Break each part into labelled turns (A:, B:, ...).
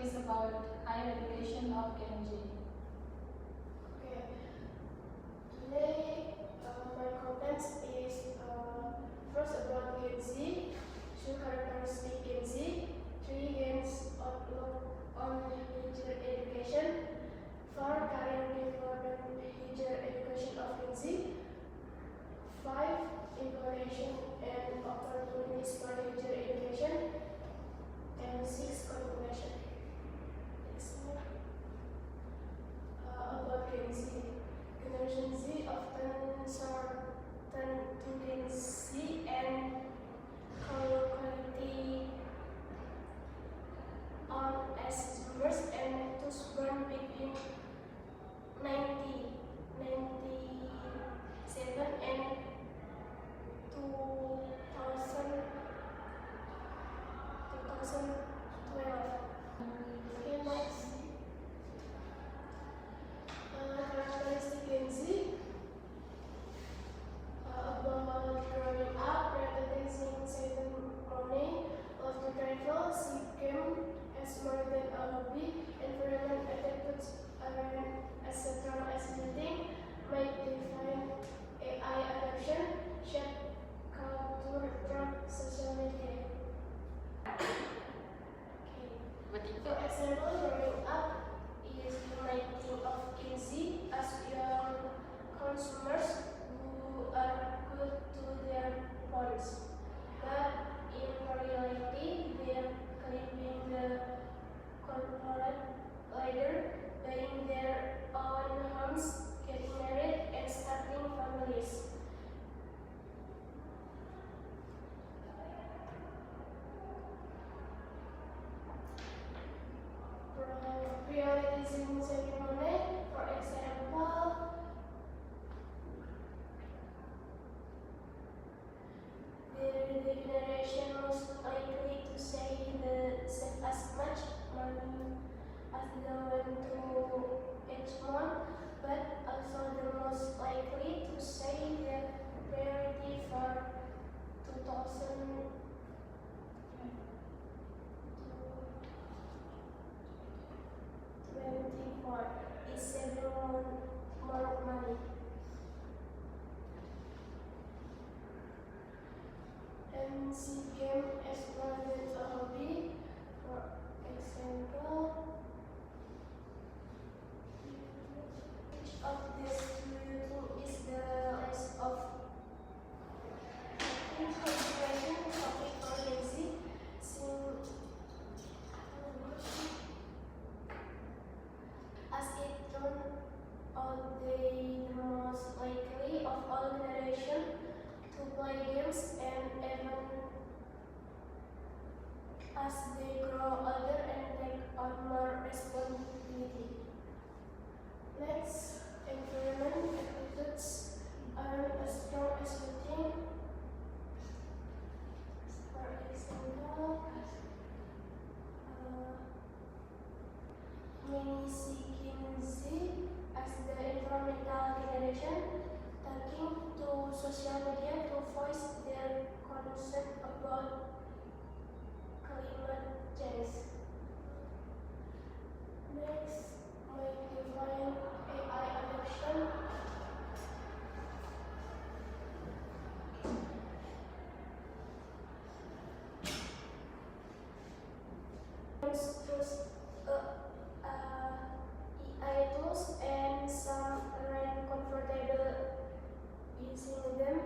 A: is about higher education of Genji.
B: Okay. Today, my content is first about Gen Z, 2 characteristics Gen Z, 3 Gen's outlook on higher education, 4 career development higher education of Gen Z, 5 implementation and opportunities for higher education, and 6 conclusion. About Gen Z. Generation Z often shorten to Gen Z and colloquially as Zoomers, and thus born between 1997 and 2012. Okay, next. Characteristic Gen Z. About growing up, prioritizing saving money, love to travel, see game as more than a hobby, environment attitudes around as strong as building, might define AI adoption, shape culture through social media. Okay. For example, growing up is uniting of Gen Z as young consumers who are good to their phones, but in reality they are climbing the corporate ladder, buying their own homes, getting married, and starting families. Prioritizing saving money, for example, the generation most likely to save as much money as they want to each month, but also the most likely to say their priority for 2024 is saving more money. And see game as more than a hobby. For example, which of these do you think is the less of consideration topic for Gen Z? As it turned out, they the most likely of all generation to play games, and even as they grow older and take on more responsibility. Next, environment attitudes aren't as strong as you think. For example, many see Gen Z as the environmental generation, turning to social media to voice their concern about climate change. Next, might define AI adoption. AI tools, and some aren't comfortable using them,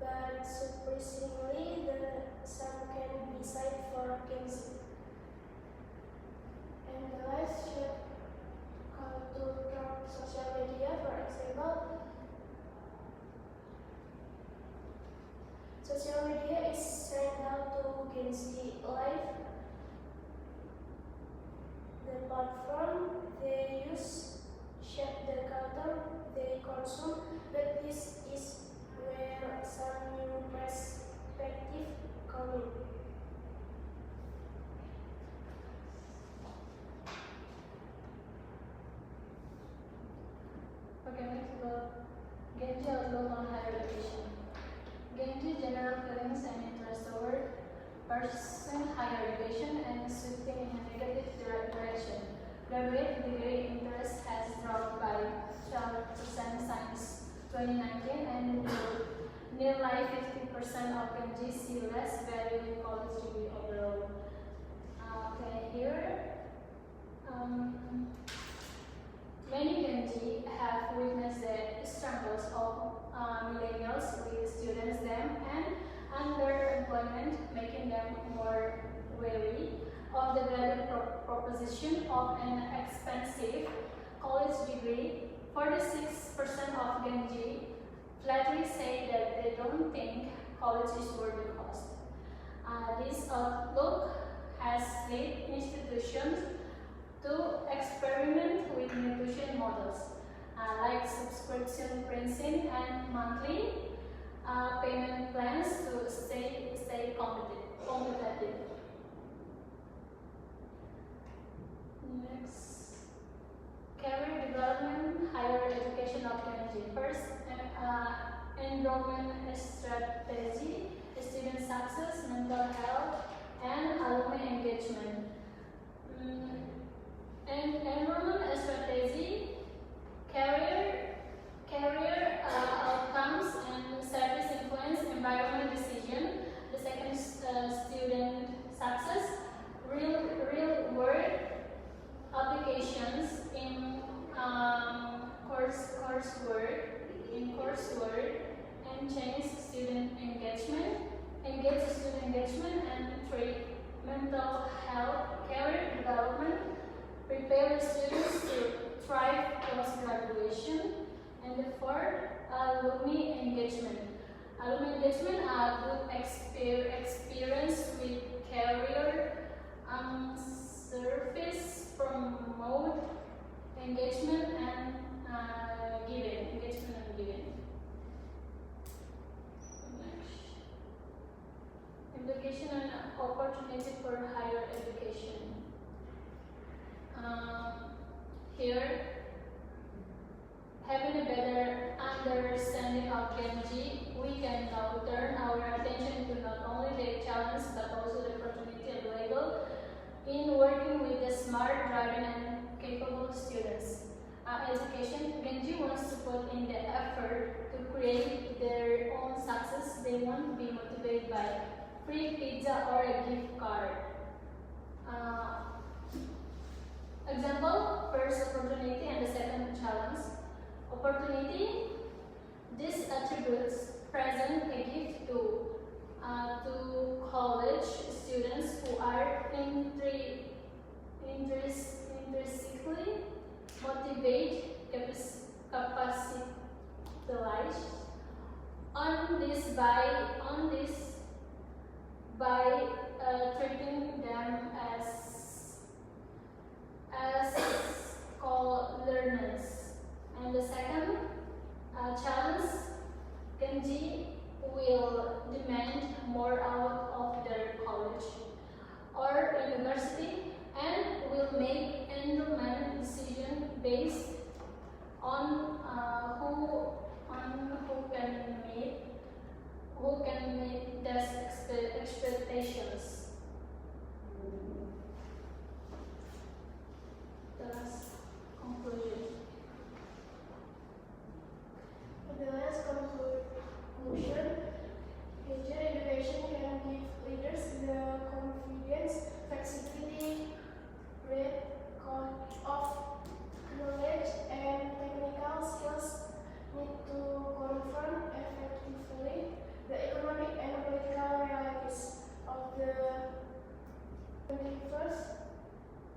B: but surprisingly, some can be safe for Gen Z. And the last should call to drop social media, for example. Social media is central to Gen Z life. The platform they use shape the culture they consume, but this is where some new perspective come in.
A: Okay, next about Genji outlook on higher education. Genji general feelings and interest toward pursuing higher education and shifting in a negative direction. Graduate degree interest has dropped by 12% since 2019, and nearly 50% of Gen Z see less value in college degree overall. Okay, here. Many Gen Z have witnessed the struggles of millennials with students them and underemployment, making them more wary of the value proposition of an expensive college degree. 46% of Gen Z flatly say that they don't think college is worth the cost. This outlook has led institutions to experiment with new tuition models like subscription pricing and monthly payment plans to stay competitive. Next, career development, higher education of Gen Z. First, enrollment strategy, student success, mental health, and alumni engagement. And enrollment strategy, career outcomes, and service influence environment decision. The second, student success, real world applications in coursework, and engage student engagement, and three, mental health, career development, prepare students to thrive post graduation, and the fourth, alumni engagement. Alumni engagement are good experience with career service, promote engagement and giving. Implication and opportunity for higher education. Here, having a better understanding of Gen Z, we can now turn our attention to not only the challenge but also the opportunity available in working with the smart, driven, and capable students. Education, Gen Z wants to put in the effort to create their own success. They won't be motivated by free pizza or a gift card. Example, first opportunity and the second challenge. Opportunity, these attributes present a gift to college students who are intrinsically motivated, capacitalized on this by treating them as co-learners. And the second challenge, Gen Z will demand more out of their college or university and will make enrollment decision based on who can meet those expectations. The last conclusion.
B: The last conclusion, future education can give leaders the confidence, flexibility, breadth of knowledge, and technical skills need to confront effectively the economic and political realities of the 21st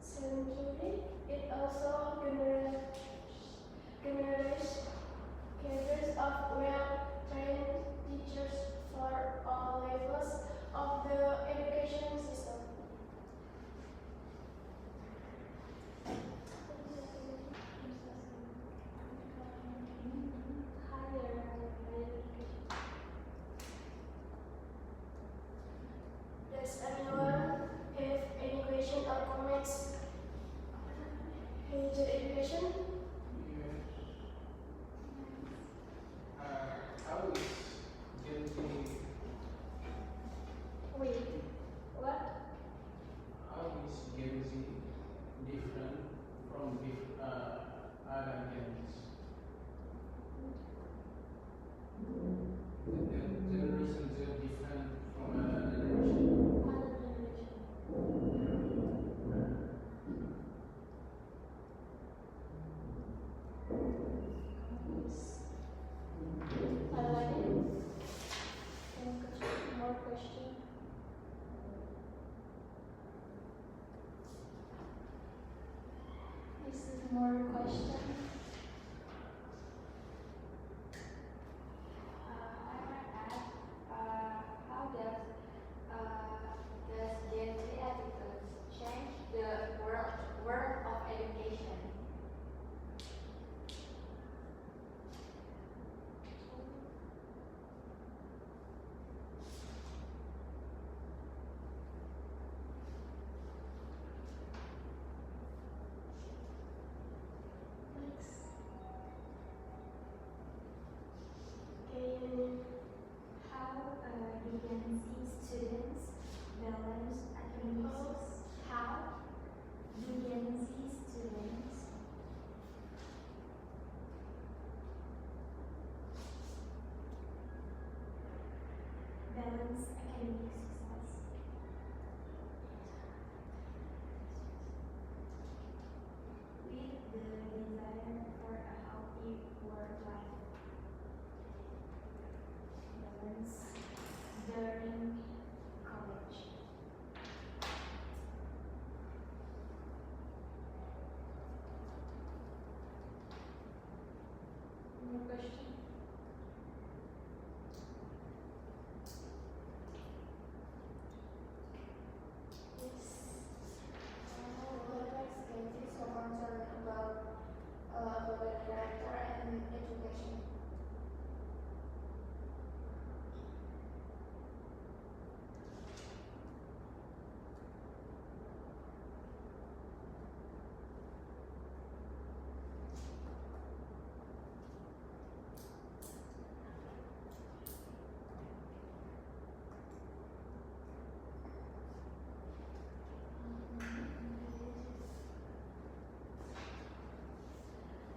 B: century. It also generates balance academic success.
C: With the desire for a healthy work-life balance during college.
A: More question?
B: What makes Gen Z so concerned about character and education?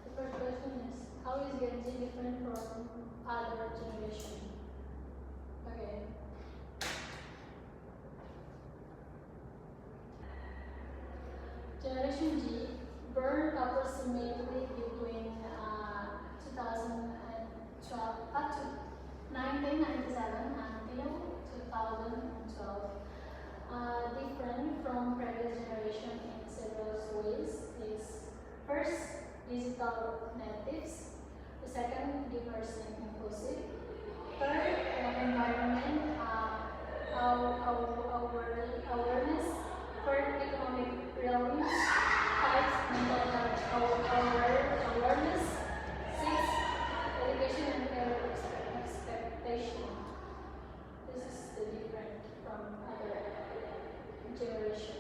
A: The first question is, how is Gen Z different from other generation? Okay. Generation G, born approximately between 2012 up to 1997 until 2012, different from previous generation in several ways. Is first, digital natives. The second, diverse and inclusive. Third, environment, awareness. Fourth, economic realism. Five, mental health awareness. Six, education and career expectation. This is the different from other generation.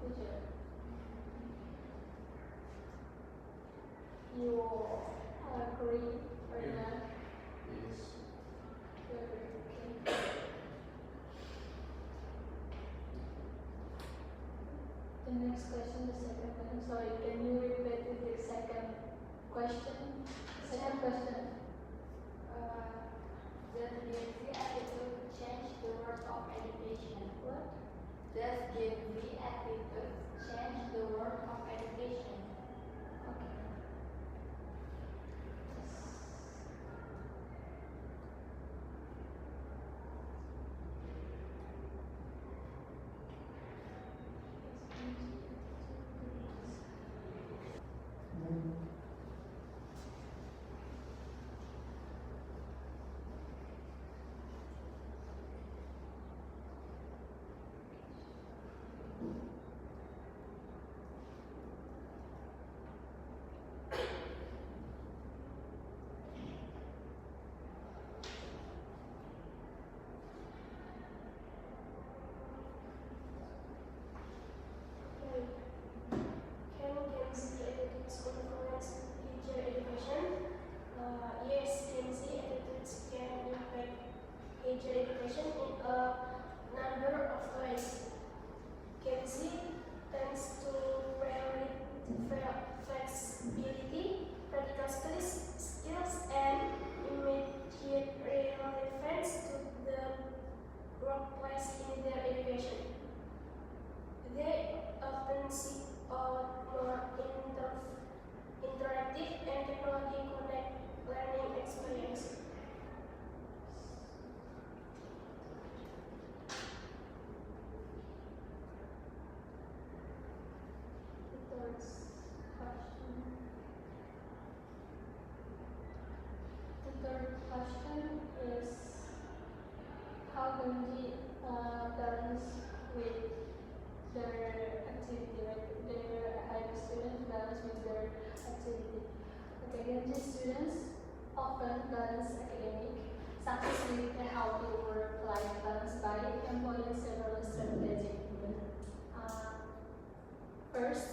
A: Would you agree or
D: Yeah.
A: not?
D: Yes.
A: You agree, okay. The next question, the second one. Sorry, can you repeat the second question? Second question.
C: Does Gen Z attitude change the world of education?
A: What?
C: Does Gen Z attitude change the world of education?
A: Okay.
B: Can Gen Z attitudes influence future education? Yes, Gen Z attitudes can impact future education in a number of ways. Gen Z tends to prioritize flexibility, practical skills, and immediate relevance to the workplace in their education. They often seek out more interactive and technology connect learning experience.
A: The third question. The third question is, how can we balance with their activity, like their high students balance with their activity? Okay, Gen Z students often balance academic success with a healthy work-life balance by employing several strategies. First,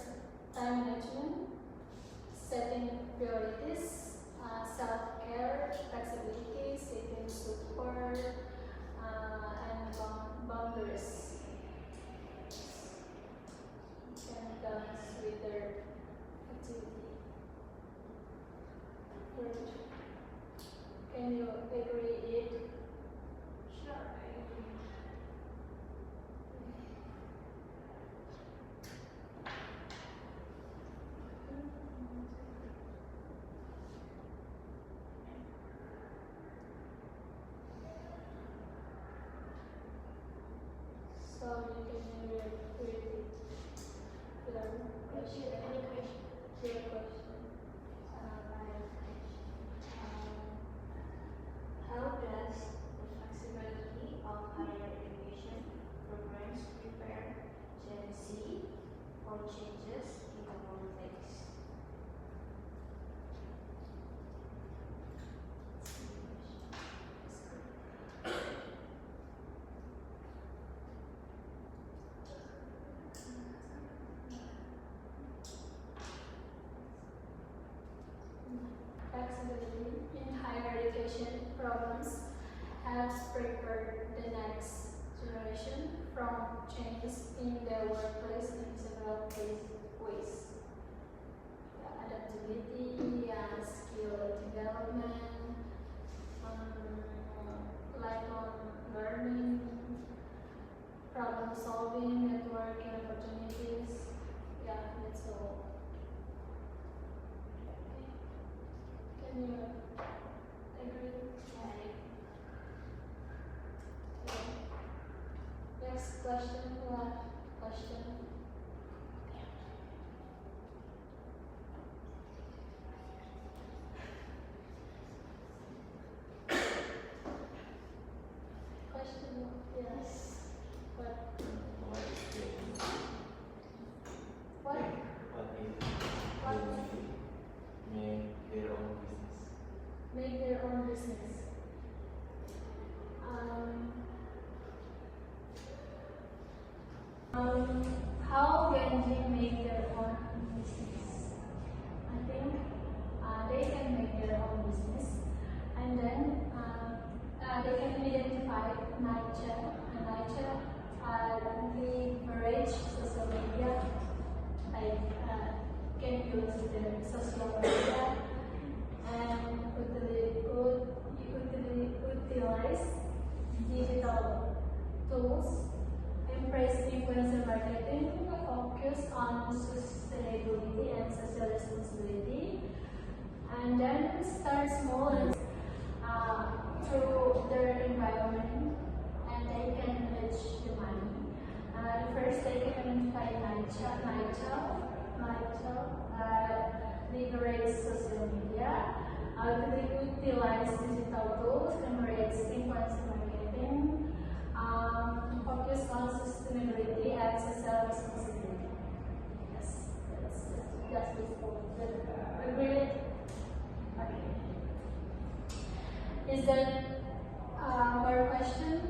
A: time management, setting priorities, self-care, flexibility, seeking support, and boundaries. Can balance with their activity. Third, can you you agree it?
B: Sure, I agree.
A: So you can read it. Your question.
B: Any question?
A: Your question.
C: How does the flexibility of higher education programs prepare Gen Z for changes in the workplace?
A: Flexibility in higher education programs helps prepare the next generation from changes in their workplace in several ways. Adaptability, skill development, lifelong learning, problem solving, networking opportunities. Yeah, that's all. Can you agree? Okay. Next question, last question. Question, yes. What?
D: What is creativity?
A: What?
D: What is
A: What?
D: make their own business?
A: Make their own business. How Gen Z make their own business? I think they can make their own business, and then they can identify nature and nature leverage social media, like can use the social media and utilize digital tools, embrace influencer marketing, focus on sustainability and social responsibility, and then start small and through their environment, and they can reach the money. First, they can identify leverage social media, utilize digital tools, embrace influencer marketing, focus on sustainability and social responsibility. Yes, that's useful. Agreed? Okay. Is there more question?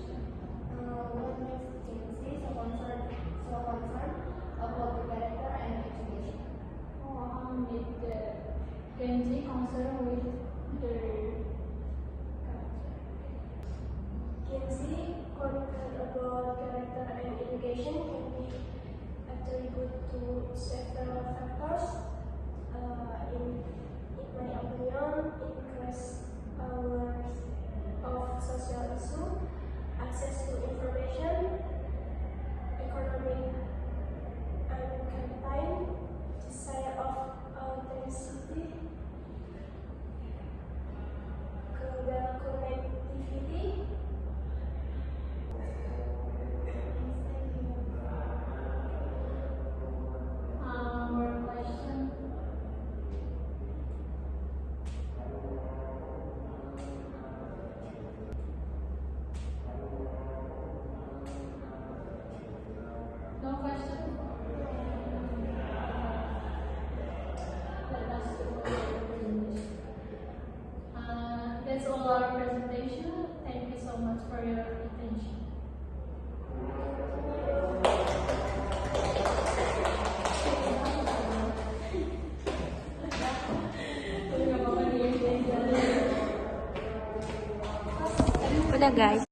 C: What makes Gen Z so concerned about the character and education?
A: With the Gen Z concerned with their
B: Gen Z concerned about character and education can be attributed to several factors. In my opinion, increased awareness of social issue, access to information, economic and campaign, desire of authenticity, global connectivity.
A: more question. No question? Let us do our presentation. That's all our presentation. Thank you so much for your attention.
E: Udah guys.